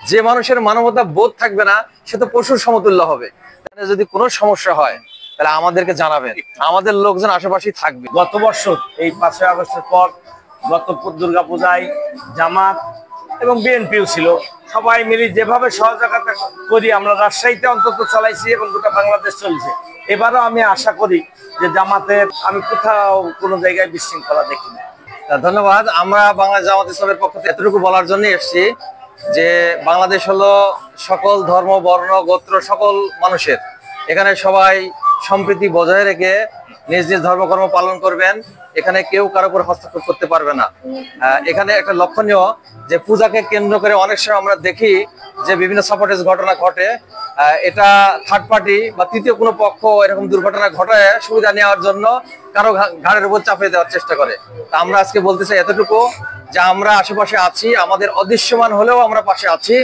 যে মানুষের মানবতা বোধ থাকবে না সে তো পশুর সমতুল্য হবে। যদি কোনো সমস্যা হয় তাহলে আমাদেরকে জানাবেন, আমাদের লোকজন আশেপাশেই থাকবে। গত বছর এই 5ই আগস্টের পর গত দুর্গাপূজায় জামাত এবং বিএনপিও ছিল, সবাই মিলে যেভাবে সহযোগিতা করি আমরা রাজশাহীতে অন্তত চালাইছি এবং গোটা বাংলাদেশ চলছে। এবারও আমি আশা করি যে জামাতের আমি কোথাও কোনো জায়গায় বিশৃঙ্খলা দেখি না। ধন্যবাদ। আমরা বাংলা জামাত ইসলামের পক্ষ থেকে এতটুকু বলার জন্য এসেছি যে বাংলাদেশ হলো সকল ধর্ম বর্ণ গোত্র সকল মানুষের, এখানে সবাই সম্প্রীতি বজায় রেখে নিজ নিজ ধর্মকর্ম পালন করবেন। এখানে কেউ কারো উপর হস্তক্ষেপ করতে পারবে না। এখানে একটা লক্ষণীয় যে পূজাকে কেন্দ্র করে অনেক সময় আমরা দেখি যে বিভিন্ন সাপোর্টেজ ঘটনা ঘটে। এটা থার্ড পার্টি বা তৃতীয় কোনো পক্ষ এরকম দুর্ঘটনা ঘটায় সুবিধা নেওয়ার জন্য কারো ঘাড়ের উপর চাপিয়ে দেওয়ার চেষ্টা করে। তা আমরা আজকে বলতে চাই এতটুকু যে আমরা আশেপাশে আছি, আমাদের অদৃশ্যমান হলেও আমরা পাশে আছি।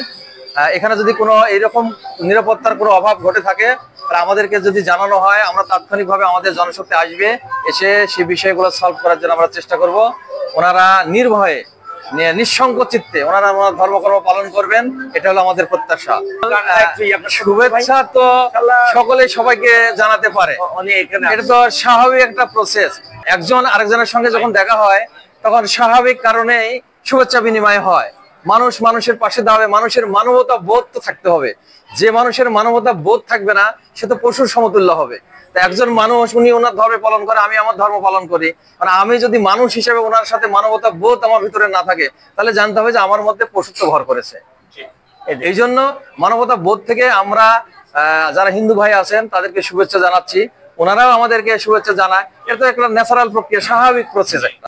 এখানে যদি কোনো এইরকম নিরাপত্তার কোনো অভাব ঘটে থাকে তাহলে আমাদেরকে যদি জানানো হয়, আমরা তাৎক্ষণিকভাবে আমাদের জনশক্তি আসবে, এসে সেই বিষয়গুলো সলভ করার জন্য আমরা চেষ্টা করব। ওনারা নির্ভয়ে নিঃসংক চিত্তে ওনারা ধর্মকর্ম পালন করবেন, এটা হলো আমাদের প্রত্যাশা। শুভেচ্ছা তো সকলেই সবাইকে জানাতে পারে, এটা তো স্বাভাবিক একটা প্রসেস। একজন আরেকজনের সঙ্গে যখন দেখা হয় তখন স্বাভাবিক কারণেই শুভেচ্ছা বিনিময় হয়। মানুষ মানুষের পাশে দাঁড়াবে, মানুষের মানবতা বোধ তো থাকতে হবে। যে মানুষের মানবতা বোধ থাকবে না সে তো পশুর সমতুল্য হবে। তা একজন মানুষ উনি ওনার ধর্ম পালন করে, আমি আমার ধর্ম পালন করি, মানে আমি যদি মানুষ হিসেবে ওনার সাথে মানবতা বোধ আমার ভিতরে না থাকে তাহলে জানতে হবে যে আমার মধ্যে পশুত্ব ভর করেছে। এই জন্য মানবতা বোধ থেকে আমরা যারা হিন্দু ভাই আছেন তাদেরকে শুভেচ্ছা জানাচ্ছি, ওনারাও আমাদেরকে শুভেচ্ছা জানায়। এটা তো একটা ন্যাচারাল প্রক্রিয়া, স্বাভাবিক প্রসেস একটা।